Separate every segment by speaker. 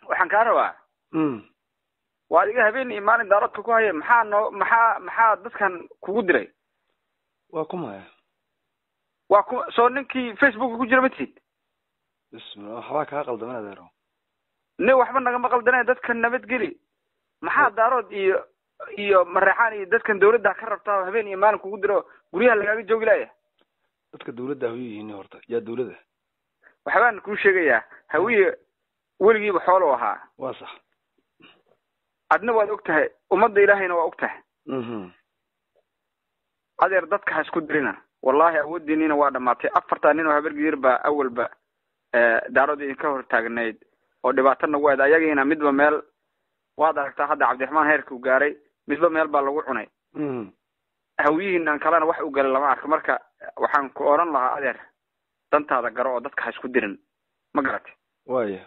Speaker 1: waxaan kaa rabaa waa adiga habeen iyo maalin daaradka ku haya maxaa dadkan kugu diray
Speaker 2: waa kumaya
Speaker 1: waa ku soo ninkii Facebook ku jira matid
Speaker 2: bismillah waxba ka qaldaman adeero
Speaker 1: ne waxba naga qaldanay dadkan nabad geli maxaa daarood iyo mareexaan iyo dadkan dawladda ka rabtaa habeen iyo maalin kugu diro guriyaha lagaaga joogi laaya
Speaker 2: dadka dawladda hawiyihiin horta yaa dawladda
Speaker 1: waxbaan ku sheegayaa hawiye weligiiba xoolo ahaa
Speaker 2: waa sax
Speaker 1: adna waad ogtahay ummadda ilaahayna waa ogtahay adeer dadka ha isku dirina wallahi awoodiinina waa dhamaatay afarta nin oo habargiir baa awalba daaroodii ka hor taagnayd oo dhibaato nagu aad ayagiina midba meel waad aragtaa hadda cabdiraxmaan heerku gaaray midba meel baa lagu cunay hawiyihiin kalena wax u galay lama arko marka waxaan ku oran lahaa adeer dantaada garo oo dadka ha isku dirin ma garatay
Speaker 2: waaya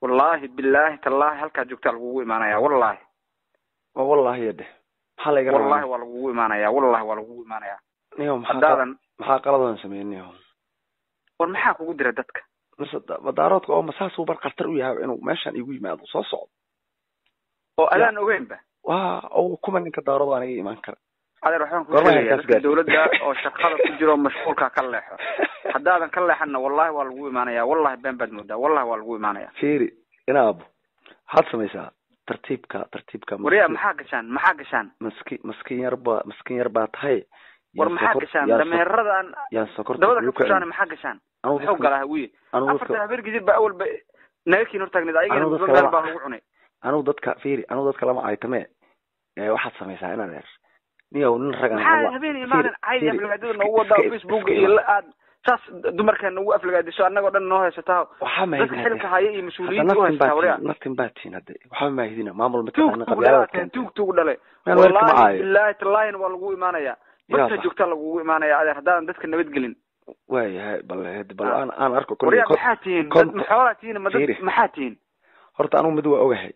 Speaker 1: wallahi billahi tallahi halka joogta lagu iimaanaya wallahi
Speaker 2: yade xalayga
Speaker 1: wallahi waa lagu iimaanaya wallahi waa lagu iimaanaya
Speaker 2: niyo maxaa qaladan sameeyay
Speaker 1: war maxaa kugu dira dadka
Speaker 2: madaaroodka oo masaas uu bar qartar u yahay inuu meeshan igu yimaado soo socdo
Speaker 1: oo adaan ogeynba
Speaker 2: oo kuma ninka daarood aan iimaan kara
Speaker 1: adeer waxaan ku sheegayaa dawladda oo shaqada ku jiro mashquulka ka leexo haddaadan ka leexana wallahi waa lagu iimaanaya wallahi been bad moodaa wallahi waa lagu iimaanaya
Speaker 2: fiiri inaab had samaysaa tartiibka
Speaker 1: wariya maxaa gashaan
Speaker 2: maskiin yarba tahay
Speaker 1: war maxaa gashaan dameeradan
Speaker 2: yaan sokorta
Speaker 1: dabada ku gashaan maxaa gashaan wuxuu galaa wiil afarta habargidib baa awalba naakiin hortaagnid ayagana meel baa lagu cunay
Speaker 2: anu dadka lama aytame waxaad samaysaa inaad eer niyow nin ragan
Speaker 1: habeen iyo maalin caadi aflagaadada noogu wadaa Facebook iyo aad saas dumarkan ugu aflagaadiso annagoo dhan noo haysataa dadka xilka haya iyo mas'uuliyadda u haysta wariya
Speaker 2: naftin baatiin hadda waxa ma hidina maamul mataqaana qabyaalada
Speaker 1: tuug dhalay wallahi billahi tallahi waa lagu iimaanaya dadka joogta lagu iimaanaya adeer haddaan dadka nabad gelin
Speaker 2: waayahay bal aan arko
Speaker 1: kulli maxaatiin maxaatiin maxaatiin
Speaker 2: horta anu mid waa ogahay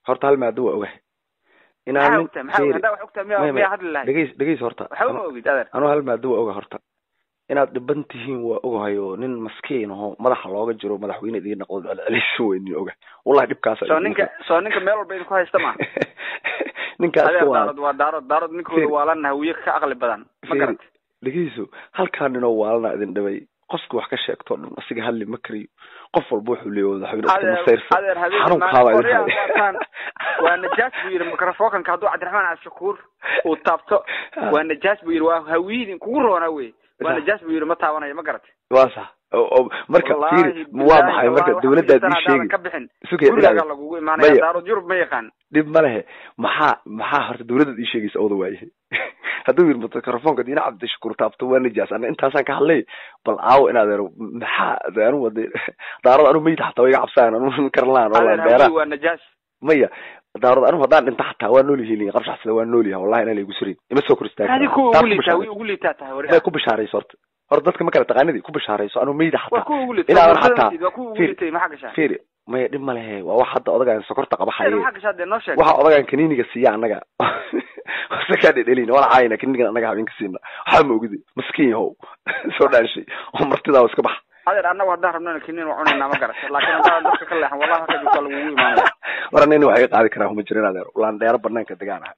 Speaker 2: horta hal maad waa ogahay inaan dhageys horta anu hal maad waa ogahay horta inaad dhiban tihiin waa ogahay oo nin maskiin oo madaxa looga jiro madaxweyne idin noqdo celiis weyn ogahay wallahi dhibkaas
Speaker 1: soo ninka meel walba idin ku haysta ma
Speaker 2: ninkaas
Speaker 1: waa daarood ninkooda waalan hawiye ka aqli badan ma garad
Speaker 2: dhageyso halkaan inoo waalana idin dhibay qofku wax ka sheegto dhan asiga hadli ma kariyo qof walba wuxuu leeyahay madaxweyne iska masayrsan xarun qaaba idin
Speaker 1: waa najaas buu yiri mikrofoonka hadduu cabdiraxmaan ashakuur uu taabto waa najaas buu yiri waa hawiidin kugu roona wey waa najaas buu yiri ma taabanayo ma garatay
Speaker 2: waa sax marka fiiri waa maxay marka dawladda ay sheegay
Speaker 1: guriga lagu iimaanaya daarood Yurub ma yaqaan
Speaker 2: dib ma lehe maxaa horta dawladda ay sheegaysa oo waayahay hadduu yiri mikrofoonka diina cabdishakuur taabto waa najaas ana intaasaan ka hadlay bal aaw inaad eero maxaa aanu waday daarood anu meeyta xataa way cabsaan anu karlaan wala beera
Speaker 1: waa najaas
Speaker 2: maya daarood anu hadaan inta xataa waa nool yihiin qabshaxsada waa nool yahay wallahi inay igu surin ima soo koristaa
Speaker 1: hadi ku ugu liitaa tahay
Speaker 2: wariya ku bishaarayso horta dadka ma kala taqaanidi ku bishaarayso anu meeyda xataa ilaa xataa fiiri maya dhib ma lehe waa wax hadda odagaan sokorta qaba xayay waxa odagaan kaniiniga siiya anaga saka dhelin wala caayna kaniiniga anaga habeen ka siina waxa ma ogidi maskiin yahow soo dhaashay oo martida iska bax
Speaker 1: adeer annagu haddaan rabnana kiniin waa cunayna ma garata laakiin haddaan dadka ka leexan wallahi halka joogta lagu iimaanaya
Speaker 2: waranayna waxay qaadi karaa huma jirin adeer ulaan dheer banaanka degaan ah